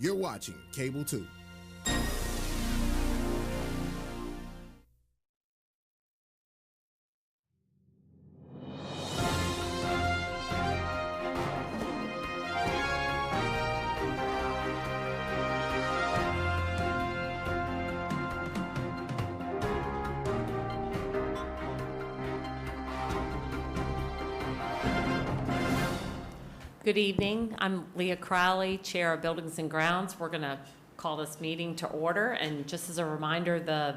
You're watching Cable 2. Good evening. I'm Leah Crowley, Chair of Buildings and Grounds. We're going to call this meeting to order. And just as a reminder, the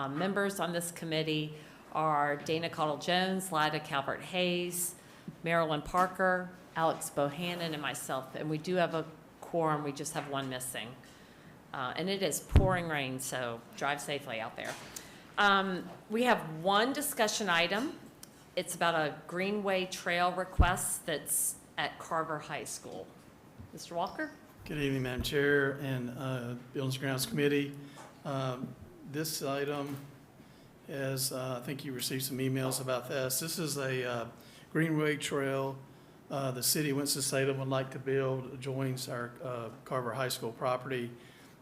members on this committee are Dana Caudill-Jones, Lida Calvert-Hayes, Marilyn Parker, Alex Bohannon, and myself. And we do have a quorum. We just have one missing. And it is pouring rain, so drive safely out there. We have one discussion item. It's about a Greenway Trail request that's at Carver High School. Mr. Walker? Good evening, Madam Chair and Buildings and Grounds Committee. This item is, I think you received some emails about this. This is a Greenway Trail the city of Winston-Salem would like to build, adjoins our Carver High School property.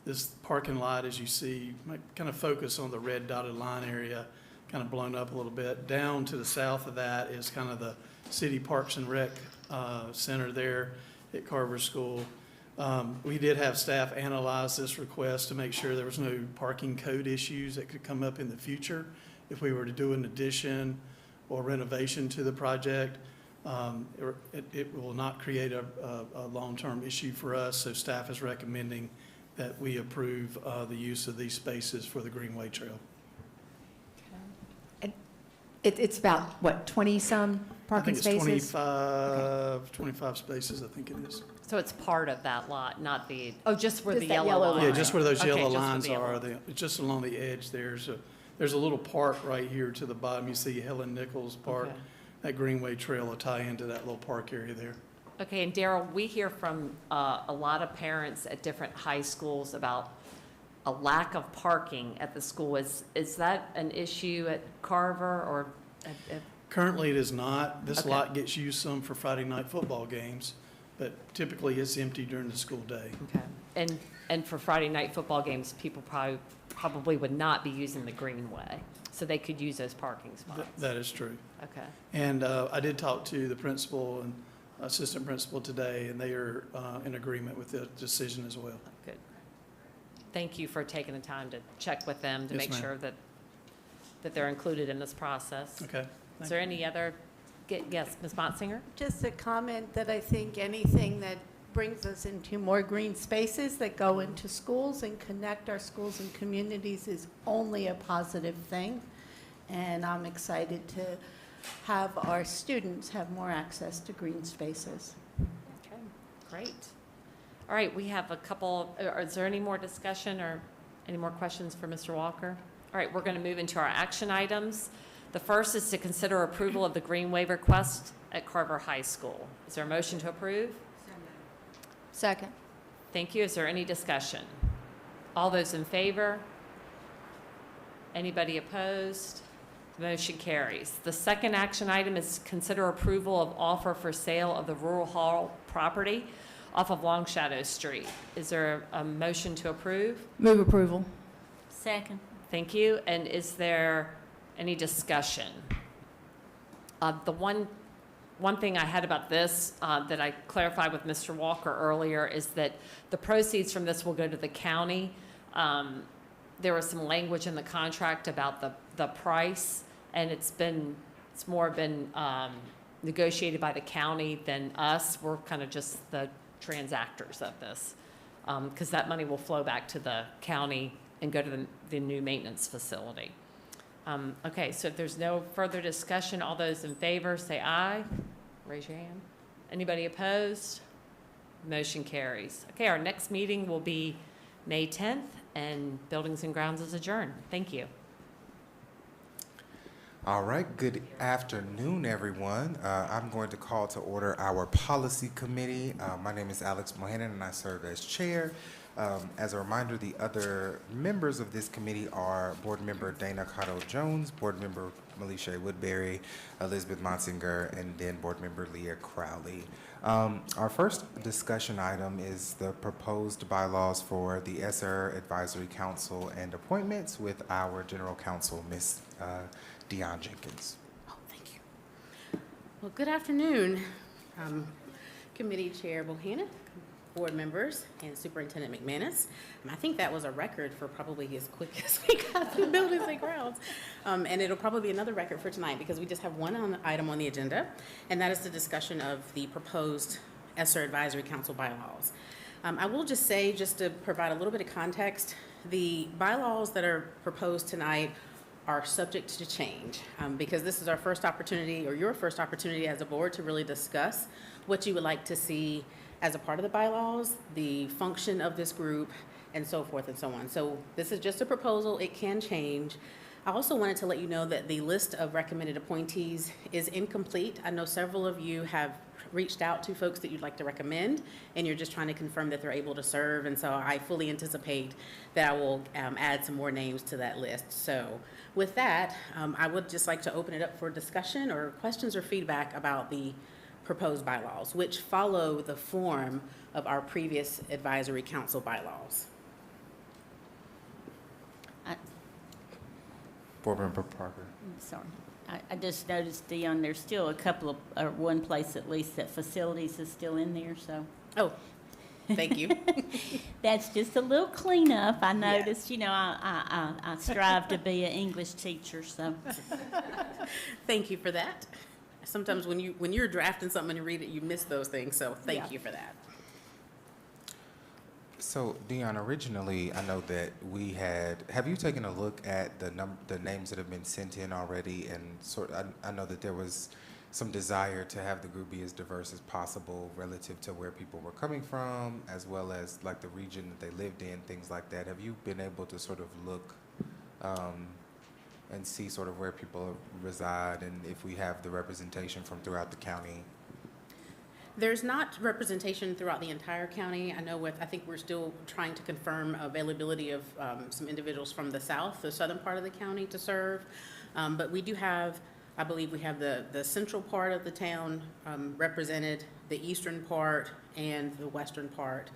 This parking lot, as you see, might kind of focus on the red dotted line area, kind of blown up a little bit. Down to the south of that is kind of the City Parks and Rec Center there at Carver School. We did have staff analyze this request to make sure there was no parking code issues that could come up in the future if we were to do an addition or renovation to the project. It will not create a long-term issue for us, so staff is recommending that we approve the use of these spaces for the Greenway Trail. It's about, what, 20-some parking spaces? I think it's 25 spaces, I think it is. So it's part of that lot, not the, oh, just where Just the that yellow yellow line. Yeah, just where those Okay, yellow just where lines the yellow are, line. it's just along the edge there. So there's a little park right here to the bottom. You see Helen Nichols Park. Okay. That Greenway Trail will tie into that little park area there. Okay, and Daryl, we hear from a lot of parents at different high schools about a lack of parking at the school. Is that an issue at Carver or at Currently, it is not. This Okay. lot gets used some for Friday night football games, but typically it's empty during the school day. Okay, and for Friday night football games, people probably would not be using the Greenway, so they could use those parking spots. That is true. Okay, And I did talk to the principal and assistant principal today, and they are in agreement with the decision as well. good. Thank you for taking the time to check with them to Yes, make ma'am. sure that they're included in this process. Okay. Is there any other, yes, Ms. Bonsinger? Just a comment that I think anything that brings us into more green spaces that go into schools and connect our schools and communities is only a positive thing. And I'm excited to have our students have more access to green spaces. Okay, great. All right, we have a couple, is there any more discussion or any more questions for Mr. Walker? All right, we're going to move into our action items. The first is to consider approval of the Greenway request at Carver High School. Is there a motion to approve? Second. Thank you. Is there any discussion? All those in favor? Anybody opposed? The motion carries. The second action item is consider approval of offer for sale of the Rural Hall property off of Long Shadow Street. Is there a motion to approve? Move approval. Second. Thank you. And is there any discussion? The one thing I had about this that I clarified with Mr. Walker earlier is that the proceeds from this will go to the county. There was some language in the contract about the price, and it's more been negotiated by the county than us. We're kind of just the transactors of this, because that money will flow back to the county and go to the new maintenance facility. Okay, so if there's no further discussion, all those in favor say aye. Raise your hand. Anybody opposed? Motion carries. Okay, our next meeting will be May 10th, and Buildings and Grounds is adjourned. Thank you. All right, good afternoon, everyone. I'm going to call to order our policy committee. My name is Alex Bohannon, and I serve as chair. As a reminder, the other members of this committee are Board Member Dana Cotto-Jones, Board Member Melisha Woodbury, Elizabeth Monsinger, and then Board Member Leah Crowley. Our first discussion item is the proposed bylaws for the ESSER Advisory Council and appointments with our General Counsel, Ms. Deion Jenkins. Oh, thank you. Well, good afternoon, Committee Chair Bohannon, board members, and Superintendent McManus. I think that was a record for probably as quick as we got through buildings and grounds. And it'll probably be another record for tonight because we just have one item on the agenda, and that is the discussion of the proposed ESSER Advisory Council bylaws. I will just say, just to provide a little bit of context, the bylaws that are proposed tonight are subject to change because this is our first opportunity, or your first opportunity as a board, to really discuss what you would like to see as a part of the bylaws, the function of this group, and so forth and so on. So this is just a proposal. It can change. I also wanted to let you know that the list of recommended appointees is incomplete. I know several of you have reached out to folks that you'd like to recommend, and you're just trying to confirm that they're able to serve, and so I fully anticipate that I will add some more names to that list. So with that, I would just like to open it up for discussion or questions or feedback about the proposed bylaws, which follow the form of our previous advisory council bylaws. Board Member Parker. Sorry. I just noticed, Dion, there's still a couple of, or one place at least, that facilities is still in there, so. Oh, thank you. That's just a little cleanup. I Yeah. noticed, you know, I strive to be an English teacher, so. Thank you for that. Sometimes when you're drafting something and you read it, you miss those things, so thank Yeah. you for that. So, Dion, originally, I know that have you taken a look at the names that have been sent in already? And I know that there was some desire to have the group be as diverse as possible relative to where people were coming from, as well as like the region that they lived in, things like that. Have you been able to sort of look and see sort of where people reside and if we have the representation from throughout the county? There's not representation throughout the entire county. I think we're still trying to confirm availability of some individuals from the southern part of the county to serve. But we do have, I believe we have the central part of the town represented, the eastern part, and the western part.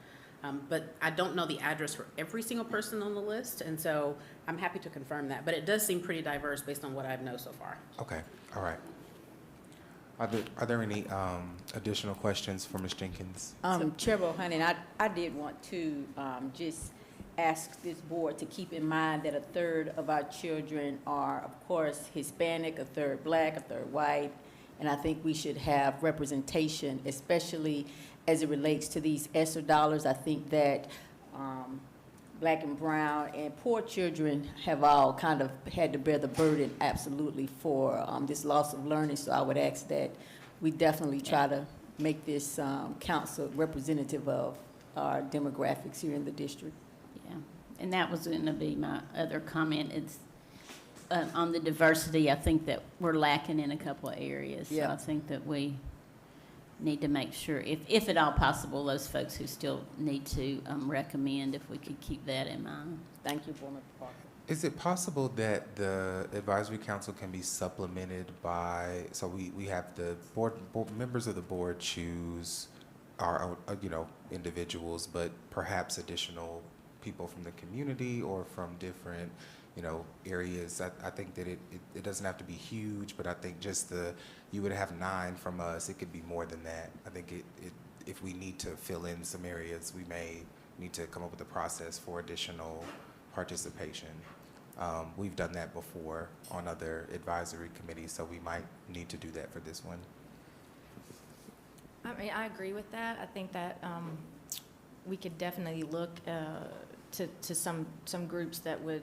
But I don't know the address for every single person on the list, and so I'm happy to confirm that. But it does seem pretty diverse based on what I know so far. Okay, all right. Are there any additional questions for Ms. Jenkins? Chair Bohannon, I did want to just ask this board to keep in mind that a third of our children are, of course, Hispanic, a third Black, a third white, and I think we should have representation, especially as it relates to these ESSER dollars. I think that Black and brown and poor children have all kind of had to bear the burden absolutely for this loss of learning. So I would ask that we definitely try to make this council representative of our demographics here in the district. Yeah, and that was going to be my other comment. It's on the diversity. I think that we're lacking in a couple of areas. Yeah. So I think that we need to make sure, if at all possible, those folks who still need to recommend, if we could keep that in mind. Thank you, Board Member Parker. Is it possible that the advisory council can be supplemented by, so we have the board members of the board choose our, individuals, but perhaps additional people from the community or from different, areas. I think that it doesn't have to be huge, but I think just you would have 9 from us. It could be more than that. I think if we need to fill in some areas, we may need to come up with a process for additional participation. We've done that before on other advisory committees, so we might need to do that for this one. I mean, I agree with that. I think that we could definitely look to some groups that would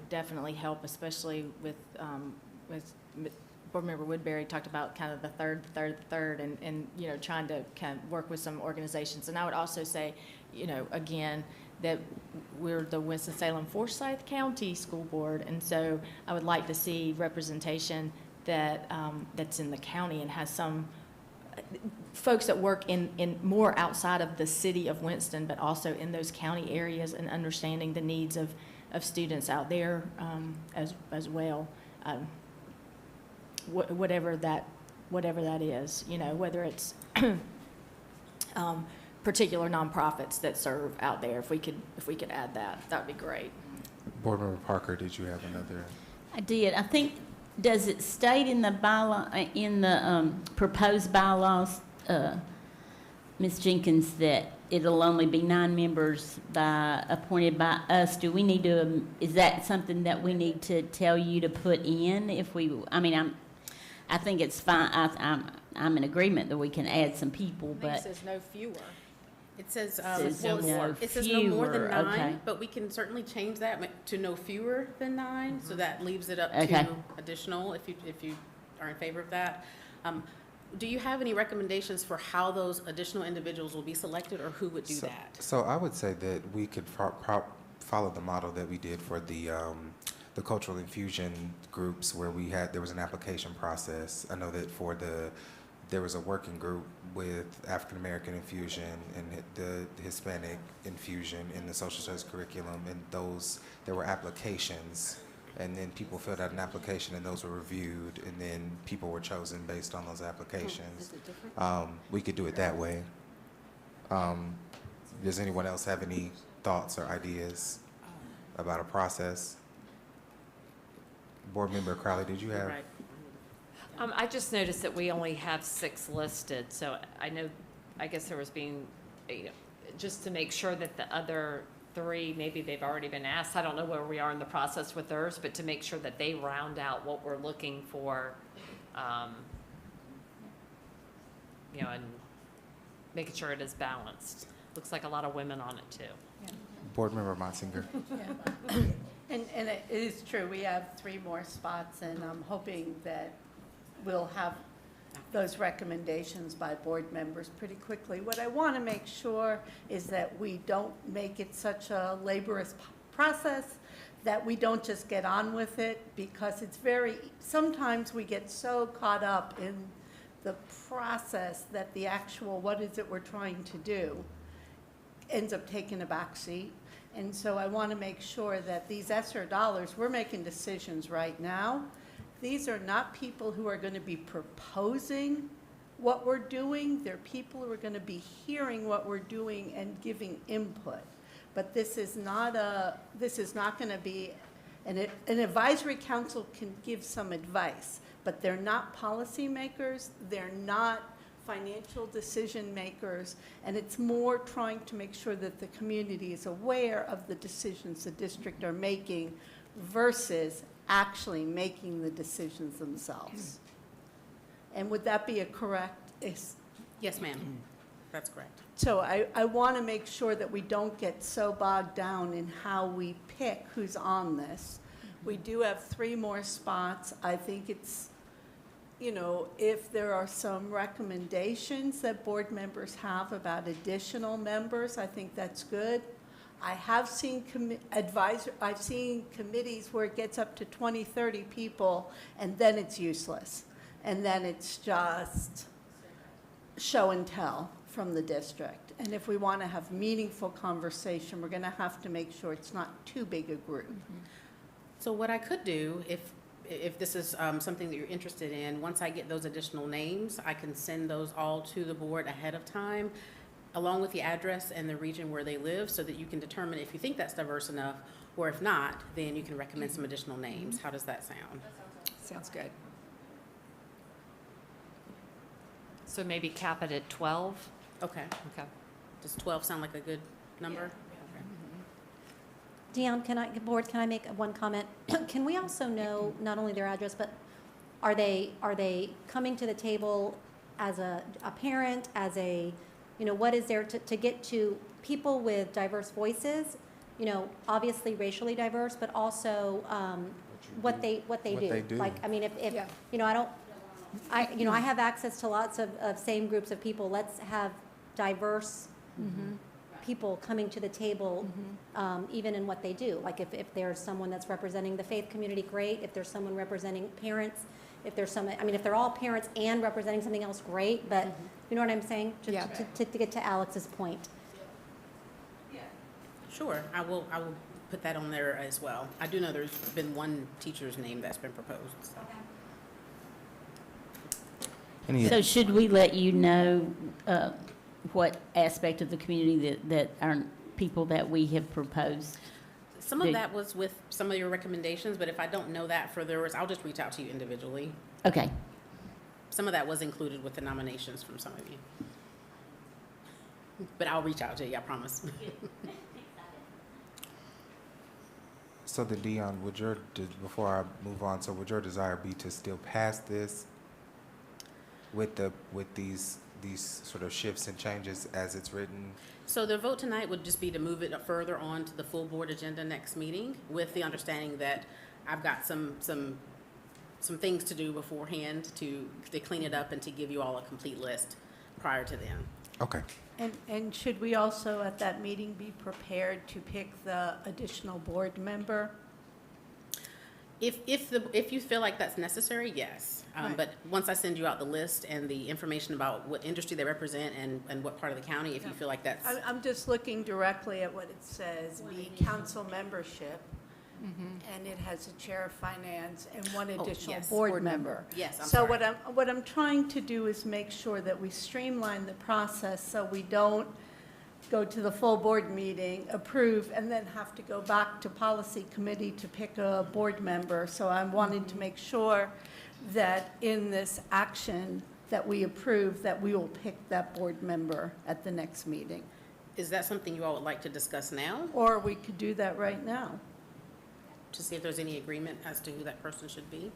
definitely help, especially with Board Member Woodbury talked about kind of the third, and trying to kind of work with some organizations. And I would also say, again, that we're the Winston-Salem Forsyth County School Board, and so I would like to see representation that that's in the county and has some folks that work in more outside of the city of Winston, but also in those county areas and understanding the needs of students out there as well. Whatever that is, you know, whether it's particular nonprofits that serve out there. If we could add that, that would be great. Board Member Parker, did you have another? I did. I think, does it state in the proposed bylaws, Ms. Jenkins, that it'll only be 9 members appointed by us? Do we need to, is that something that we need to tell you to put in if we, I think it's fine. I'm in agreement that we can add some people, I think it but says no fewer. It says, Says well, no it says no more than fewer, 9, okay. but we can certainly change that to no fewer than 9, so that leaves it up Okay. to additional, if you are in favor of that. Do you have any recommendations for how those additional individuals will be selected, or who would do that? So I would say that we could follow the model that we did for the cultural infusion groups, where there was an application process. I know that there was a working group with African American infusion and the Hispanic infusion in the social studies curriculum, and there were applications, and then people filled out an application and those were reviewed, and then people were chosen based on those applications. Is it different? We could do it that way. Does anyone else have any thoughts or ideas about a process? Board Member Crowley, did you have? Right. I just noticed that we only have 6 listed, so I guess there was just to make sure that the other 3, maybe they've already been asked. I don't know where we are in the process with theirs, but to make sure that they round out what we're looking for, and making sure it is balanced. Looks like a lot of women on it too. Board Member Motzinger. And it is true, we have 3 more spots, and I'm hoping that we'll have those recommendations by board members pretty quickly. What I want to make sure is that we don't make it such a laborious process, that we don't just get on with it, because sometimes we get so caught up in the process that the actual, what is it we're trying to do, ends up taking a back seat. And so I want to make sure that these ESSER dollars, we're making decisions right now. These are not people who are going to be proposing what we're doing. They're people who are going to be hearing what we're doing and giving input. But this is not going to be, an advisory council can give some advice, but they're not policymakers, they're not financial decision makers, and it's more trying to make sure that the community is aware of the decisions the district are making versus actually making the decisions themselves. And would that be a correct? Yes, ma'am. That's correct. So I want to make sure that we don't get so bogged down in how we pick who's on this. We do have 3 more spots. I think it's, if there are some recommendations that board members have about additional members, I think that's good. I have seen I've seen committees where it gets up to 20, 30 people, and then it's useless. And then it's just show and tell from the district. And if we want to have meaningful conversation, we're going to have to make sure it's not too big a group. So what I could do, if this is something that you're interested in, once I get those additional names, I can send those all to the board ahead of time, along with the address and the region where they live, so that you can determine if you think that's diverse enough, or if not, then you can recommend some additional names. How does that sound? Sounds good. So maybe cap it at 12? Okay. Okay. Does 12 sound like a good number? Okay. Dion, can I make one comment? Can we also know not only their address, but are they coming to the table as a parent, as a, what is there to get to people with diverse voices, obviously racially diverse, but also what they do. Like, if Yeah. I have access to lots of same groups of people. Let's have diverse people coming to the table, even in what they do. Like if there's someone that's representing the faith community, great. If there's someone representing parents if there's some, I mean, if they're all parents and representing something else, great, but you know what I'm saying? Just Yeah. to get to Alex's point. Sure, I will put that on there as well. I do know there's been one teacher's name that's been proposed, so. Any, So should we let you know what aspect of the community that are people that we have proposed? Some of that was with some of your recommendations, but if I don't know that for theirs, I'll just reach out to you individually. Okay. Some of that was included with the nominations from some of you. But I'll reach out to you, I promise. so then Dion, before I move on, so would your desire be to still pass this with these sort of shifts and changes as it's written? So the vote tonight would just be to move it further on to the full board agenda next meeting, with the understanding that I've got some things to do beforehand to clean it up and to give you all a complete list prior to then. Okay. And should we also at that meeting be prepared to pick the additional board member? If you feel like that's necessary, yes. Right. But once I send you out the list and the information about what industry they represent and what part of the county, if you feel like that's, I'm just looking directly at what it says, the council membership, and it has a chair of finance and one additional yes, board member. yes, I'm So sorry. what I'm trying to do is make sure that we streamline the process so we don't go to the full board meeting, approve, and then have to go back to policy committee to pick a board member. So I'm wanting to make sure that in this action that we approve, that we will pick that board member at the next meeting. Is that something you all would like to discuss now, Or we could do that right now. to see if there's any agreement as to who that person should be?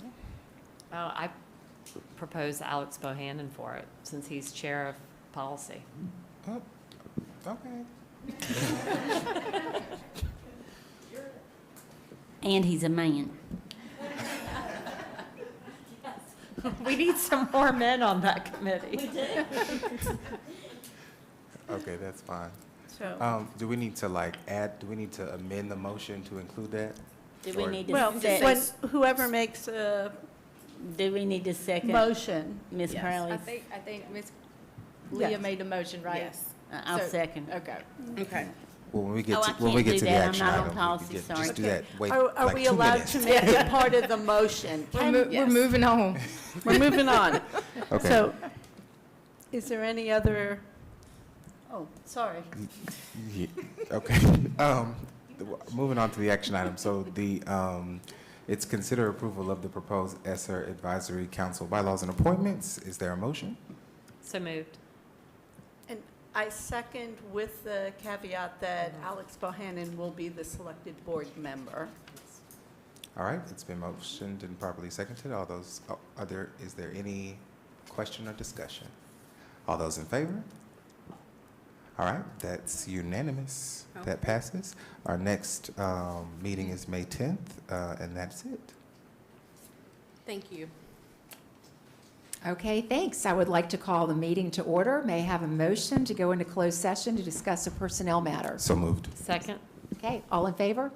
Oh, I propose Alex Bohannon for it, since he's chair of policy. Oh, okay. And he's a man. We need some more men on that committee. Okay, that's fine. So, Do we need to do we need to amend the motion to include that? Do we Or- need to well, set, when whoever makes a do we need to second motion, Ms. Yes. Crowley? I think Ms. Yes. Leah made the motion, right? Yes. I'll So- second. Okay. Okay. Well, when we get Oh, to, I when we can't get do to the that. I'm action not on item, policy, we can sorry. just do that. Wait, are like we 2 allowed minutes. to make it part of the motion? We're Yes. moving on. We're moving on. Okay. So, is there any other, oh, sorry. Yeah, okay. Moving on to the action item. So it's consider approval of the proposed ESSER Advisory Council bylaws and appointments. Is there a motion? So moved. And I second with the caveat that Alex Bohannon will be the selected board member. All right, it's been motioned and properly seconded. All those, is there any question or discussion? All those in favor? All right, that's unanimous. Oh. That passes. Our next meeting is May 10th, and that's it. Thank you. Okay, thanks. I would like to call the meeting to order. May I have a motion to go into closed session to discuss a personnel matter? So moved. Second? Okay, all in favor?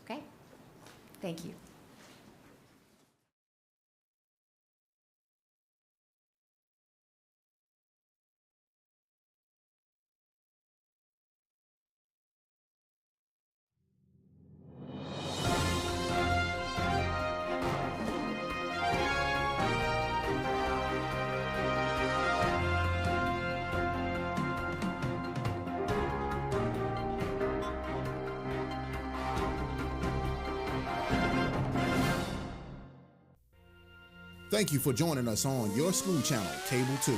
Okay, thank you. Thank you for joining us on Your School Channel, Cable 2.